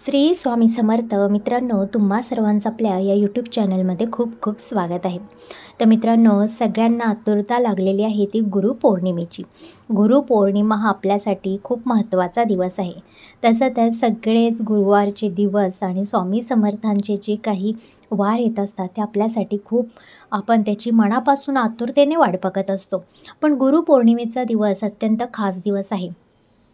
श्री स्वामी समर्थ. मित्रांनो, तुम्हा सर्वांचं आपल्या या यूट्यूब चॅनलमध्ये खूप खूप स्वागत आहे. तर मित्रांनो, सगळ्यांना आतुरता लागलेली आहे ती गुरुपौर्णिमेची. गुरुपौर्णिमा हा आपल्यासाठी खूप महत्त्वाचा दिवस आहे. तसं तर सगळेच गुरुवारचे दिवस आणि स्वामी समर्थांचे जे काही वार येत असतात ते आपल्यासाठी खूप आपण त्याची मनापासून आतुरतेने वाट बघत असतो. पण गुरुपौर्णिमेचा दिवस अत्यंत खास दिवस आहे.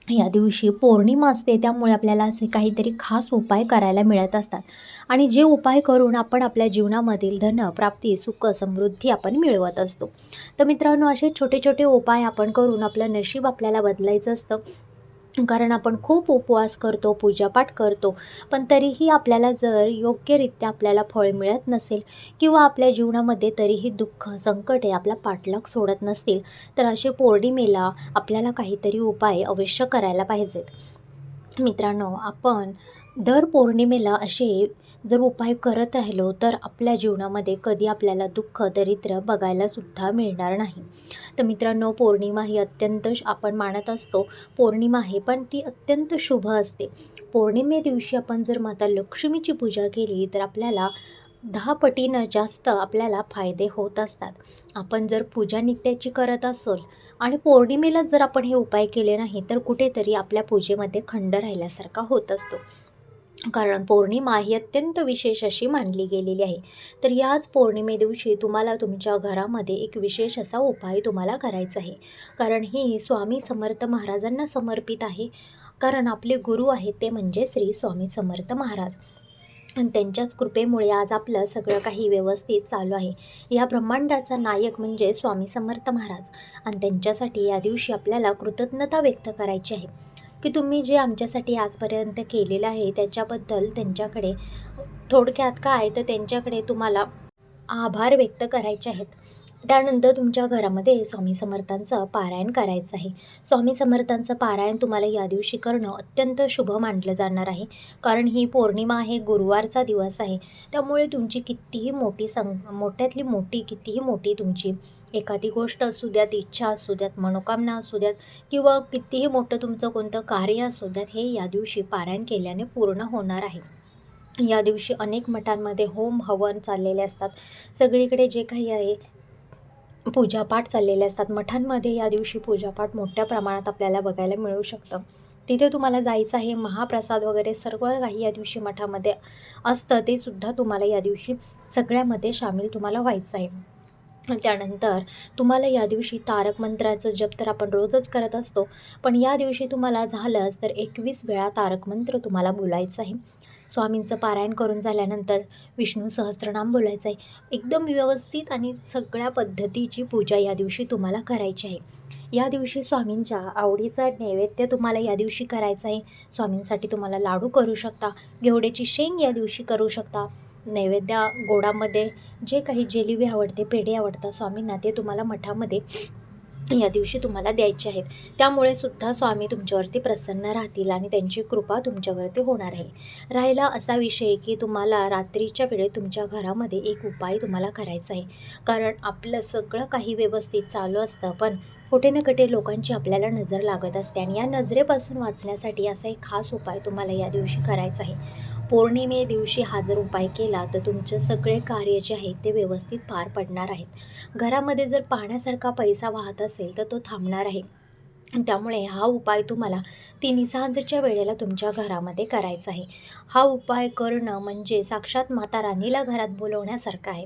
या दिवशी पौर्णिमा असते, त्यामुळे आपल्याला असे काहीतरी खास उपाय करायला मिळत असतात आणि जे उपाय करून आपण आपल्या जीवनामधील धन, प्राप्ती, सुख, समृद्धी आपण मिळवत असतो. तर मित्रांनो, असे छोटे छोटे उपाय आपण करून आपलं नशीब आपल्याला बदलायचं असतं. कारण आपण खूप उपवास करतो, पूजापाठ करतो, पण तरीही आपल्याला जर योग्यरित्या आपल्याला फळ मिळत नसेल किंवा आपल्या जीवनामध्ये तरीही दुःख, संकटे आपला पाठलाग सोडत नसतील, तर असे पौर्णिमेला आपल्याला काहीतरी उपाय अवश्य करायला पाहिजेत. मित्रांनो, आपण दर पौर्णिमेला असे जर उपाय करत राहिलो तर आपल्या जीवनामध्ये कधी आपल्याला दुःख, दरिद्र बघायला सुद्धा मिळणार नाही. तर मित्रांनो, पौर्णिमा ही अत्यंत आपण मानत असतो पौर्णिमा आहे, पण ती अत्यंत शुभ असते. पौर्णिमे दिवशी आपण जर माता लक्ष्मीची पूजा केली तर आपल्याला 10 पटीनं जास्त आपल्याला फायदे होत असतात. आपण जर पूजा नित्याची करत असेल आणि पौर्णिमेला जर आपण हे उपाय केले नाही तर कुठेतरी आपल्या पूजेमध्ये खंड राहिल्यासारखा होत असतो. कारण पौर्णिमा ही अत्यंत विशेष अशी मानली गेलेली आहे. तर याच पौर्णिमे दिवशी तुम्हाला तुमच्या घरामध्ये एक विशेष असा उपाय तुम्हाला करायचा आहे. कारण ही स्वामी समर्थ महाराजांना समर्पित आहे. कारण आपले गुरु आहेत ते म्हणजे श्री स्वामी समर्थ महाराज. आणि त्यांच्याच कृपेमुळे आज आपलं सगळं काही व्यवस्थित चालू आहे. या ब्रह्मांडाचा नायक म्हणजे स्वामी समर्थ महाराज आणि त्यांच्यासाठी या दिवशी आपल्याला कृतज्ञता व्यक्त करायची आहे, की तुम्ही जे आमच्यासाठी आजपर्यंत केलेलं आहे त्याच्याबद्दल त्यांच्याकडे थोडक्यात काय तर त्यांच्याकडे तुम्हाला आभार व्यक्त करायचे आहेत. त्यानंतर तुमच्या घरामध्ये स्वामी समर्थांचं पारायण करायचं आहे. स्वामी समर्थांचं पारायण तुम्हाला या दिवशी करणं अत्यंत शुभ मानलं जाणार आहे. कारण ही पौर्णिमा आहे, गुरुवारचा दिवस आहे. त्यामुळे तुमची कितीही मोठी मोठ्यातली मोठी, कितीही मोठी तुमची एखादी गोष्ट असू द्यात, इच्छा असू द्यात, मनोकामना असू द्यात किंवा कितीही मोठं तुमचं कोणतं कार्य असू द्यात, हे या दिवशी पारायण केल्याने पूर्ण होणार आहे. या दिवशी अनेक मठांमध्ये होम हवन चाललेले असतात. सगळीकडे जे काही आहे पूजापाठ चाललेले असतात. मठांमध्ये या दिवशी पूजापाठ मोठ्या प्रमाणात आपल्याला बघायला मिळू शकतं. तिथे तुम्हाला जायचं आहे. महाप्रसाद वगैरे सर्व काही या दिवशी मठामध्ये असतं, ते सुद्धा तुम्हाला या दिवशी सगळ्यामध्ये सामील तुम्हाला व्हायचं आहे. त्यानंतर तुम्हाला या दिवशी तारक मंत्राचं जप तर आपण रोजच करत असतो, पण या दिवशी तुम्हाला झालंच तर 21 वेळा तारक मंत्र तुम्हाला बोलायचं आहे. स्वामींचं पारायण करून झाल्यानंतर विष्णू सहस्त्रनाम बोलायचं आहे. एकदम व्यवस्थित आणि सगळ्या पद्धतीची पूजा या दिवशी तुम्हाला करायची आहे. या दिवशी स्वामींच्या आवडीचा नैवेद्य तुम्हाला या दिवशी करायचा आहे. स्वामींसाठी तुम्हाला लाडू करू शकता, घेवड्याची शेंग या दिवशी करू शकता. नैवेद्य गोडामध्ये जे काही जिलेबी आवडते, पेढे आवडतात स्वामींना, ते तुम्हाला मठामध्ये या दिवशी तुम्हाला द्यायचे आहेत. त्यामुळे सुद्धा स्वामी तुमच्यावरती प्रसन्न राहतील आणि त्यांची कृपा तुमच्यावरती होणार आहे. राहिला असा विषय की तुम्हाला रात्रीच्या वेळेत तुमच्या घरामध्ये एक उपाय तुम्हाला करायचा आहे. कारण आपलं सगळं काही व्यवस्थित चालू असतं, पण कुठे ना कुठे लोकांची आपल्याला नजर लागत असते आणि या नजरेपासून वाचण्यासाठी असा एक खास उपाय तुम्हाला या दिवशी करायचा आहे. पौर्णिमे दिवशी हा जर उपाय केला तर तुमचे सगळे कार्य जे आहे ते व्यवस्थित पार पडणार आहेत. घरामध्ये जर पाण्यासारखा पैसा वाहत असेल तर तो थांबणार आहे. त्यामुळे हा उपाय तुम्हाला 3 सांजेच्या वेळेला तुमच्या घरामध्ये करायचा आहे. हा उपाय करणं म्हणजे साक्षात माता राणीला घरात बोलवण्यासारखं आहे.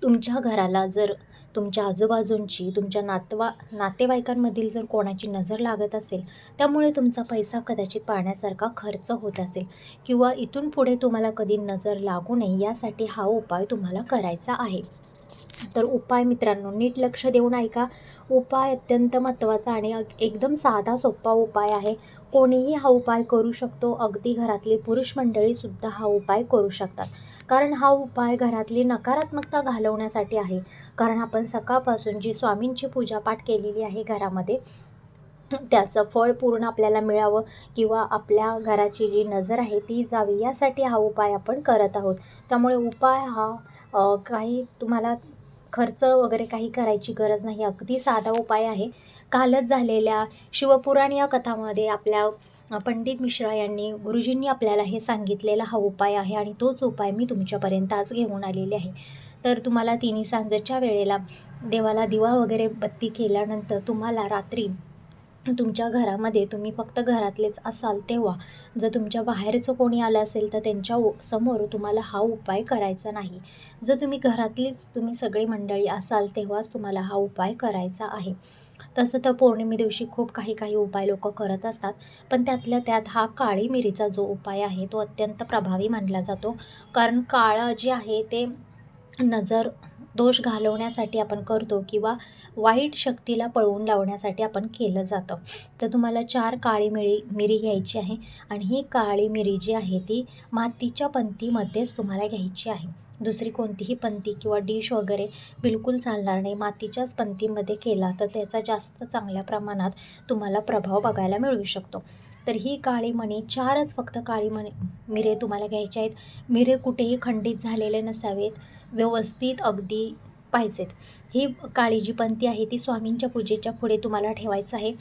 तुमच्या घराला जर तुमच्या आजूबाजूंची, तुमच्या नातेवाईकांमधील जर कोणाची नजर लागत असेल, त्यामुळे तुमचा पैसा कदाचित पाण्यासारखा खर्च होत असेल किंवा इथून पुढे तुम्हाला कधी नजर लागू नये यासाठी हा उपाय तुम्हाला करायचा आहे. तर उपाय मित्रांनो नीट लक्ष देऊन ऐका. उपाय अत्यंत महत्त्वाचा आणि एकदम साधा सोपा उपाय आहे. कोणीही हा उपाय करू शकतो. अगदी घरातली पुरुष मंडळीसुद्धा हा उपाय करू शकतात. कारण हा उपाय घरातली नकारात्मकता घालवण्यासाठी आहे. कारण आपण सकाळपासून जी स्वामींची पूजापाठ केलेली आहे घरामध्ये, त्याचं फळ पूर्ण आपल्याला मिळावं किंवा आपल्या घराची जी नजर आहे ती जावी, यासाठी हा उपाय आपण करत आहोत. त्यामुळे उपाय हा काही तुम्हाला खर्च वगैरे काही करायची गरज नाही. अगदी साधा उपाय आहे. कालच झालेल्या शिवपुराण या कथामध्ये आपल्या पंडित मिश्रा यांनी गुरुजींनी आपल्याला हे सांगितलेला हा उपाय आहे आणि तोच उपाय मी तुमच्यापर्यंत आज घेऊन आलेले आहे. तर तुम्हाला तिन्ही सांजेच्या वेळेला देवाला दिवा वगैरे बत्ती केल्यानंतर तुम्हाला रात्री तुमच्या घरामध्ये तुम्ही फक्त घरातलेच असाल तेव्हा, जर तुमच्या बाहेरचं कोणी आलं असेल तर त्यांच्या समोर तुम्हाला हा उपाय करायचा नाही. जर तुम्ही सगळी मंडळी असाल तेव्हाच तुम्हाला हा उपाय करायचा आहे. तसं तर पौर्णिमे दिवशी खूप काही उपाय लोकं करत असतात, पण त्यातल्या त्यात हा काळी मिरीचा जो उपाय आहे तो अत्यंत प्रभावी मानला जातो. कारण काळं जे आहे ते नजर दोष घालवण्यासाठी आपण करतो किंवा वाईट शक्तीला पळवून लावण्यासाठी आपण केलं जातं. तर तुम्हाला 4 काळी मिरी घ्यायची आहे आणि ही काळी मिरी जी आहे ती मातीच्या पंतीमध्येच तुम्हाला घ्यायची आहे. दुसरी कोणतीही पंती किंवा डिश वगैरे बिलकुल चालणार नाही. मातीच्याच पंतीमध्ये केला तर त्याचा जास्त चांगल्या प्रमाणात तुम्हाला प्रभाव बघायला मिळू शकतो. तर ही काळी मणी 4च फक्त काळी मिरे तुम्हाला घ्यायचे आहेत. मिरे कुठेही खंडित झालेले नसावेत, व्यवस्थित अगदी पाहिजेत. ही काळी जी पंती आहे ती स्वामींच्या पूजेच्या पुढे तुम्हाला ठेवायचं आहे.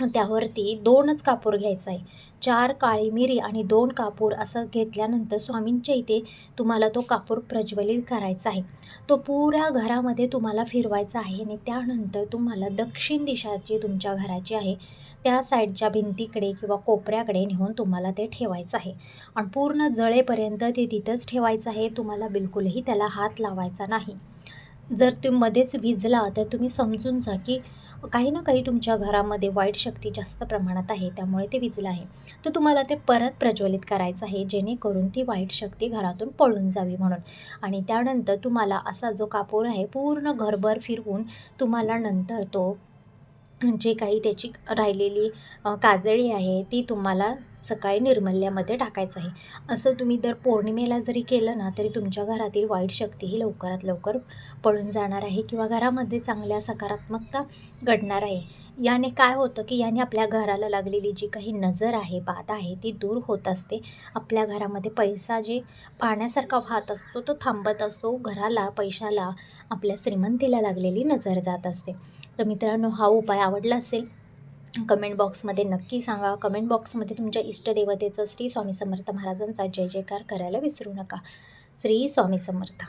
त्यावरती 2च कापूर घ्यायचा आहे. 4 काळी मिरी आणि 2 कापूर असं घेतल्यानंतर स्वामींच्या इथे तुम्हाला तो कापूर प्रज्वलित करायचा आहे. तो पुऱ्या घरामध्ये तुम्हाला फिरवायचा आहे आणि त्यानंतर तुम्हाला दक्षिण दिशा जी तुमच्या घराची आहे त्या साईडच्या भिंतीकडे किंवा कोपऱ्याकडे नेऊन तुम्हाला ते ठेवायचं आहे आणि पूर्ण जळेपर्यंत ते तिथंच ठेवायचं आहे. तुम्हाला बिलकुलही त्याला हात लावायचा नाही. जर तुम्ही मध्येच विझला तर तुम्ही समजून जा की काही ना काही तुमच्या घरामध्ये वाईट शक्ती जास्त प्रमाणात आहे, त्यामुळे ते विझलं आहे. तर तुम्हाला ते परत प्रज्वलित करायचं आहे जेणेकरून ती वाईट शक्ती घरातून पळून जावी म्हणून. आणि त्यानंतर तुम्हाला असा जो कापूर आहे पूर्ण घरभर फिरवून तुम्हाला नंतर तो जे काही त्याची राहिलेली काजळी आहे ती तुम्हाला सकाळी निर्मल्यामध्ये टाकायचं आहे. असं तुम्ही दर पौर्णिमेला जरी केलं ना तरी तुमच्या घरातील वाईट शक्ती ही लवकरात लवकर पळून जाणार आहे किंवा घरामध्ये चांगल्या सकारात्मकता घडणार आहे. याने काय होतं की याने आपल्या घराला लागलेली जी काही नजर आहे, बाधा आहे ती दूर होत असते. आपल्या घरामध्ये पैसा जे पाण्यासारखा वाहत असतो तो थांबत असतो. घराला, पैशाला, आपल्या श्रीमंतीला लागलेली नजर जात असते. तर मित्रांनो, हा उपाय आवडला असेल कमेंट बॉक्समध्ये नक्की सांगा. कमेंट बॉक्समध्ये तुमच्या इष्टदेवतेचं श्री स्वामी समर्थ महाराजांचा जय जयकार करायला विसरू नका. श्री स्वामी समर्थ.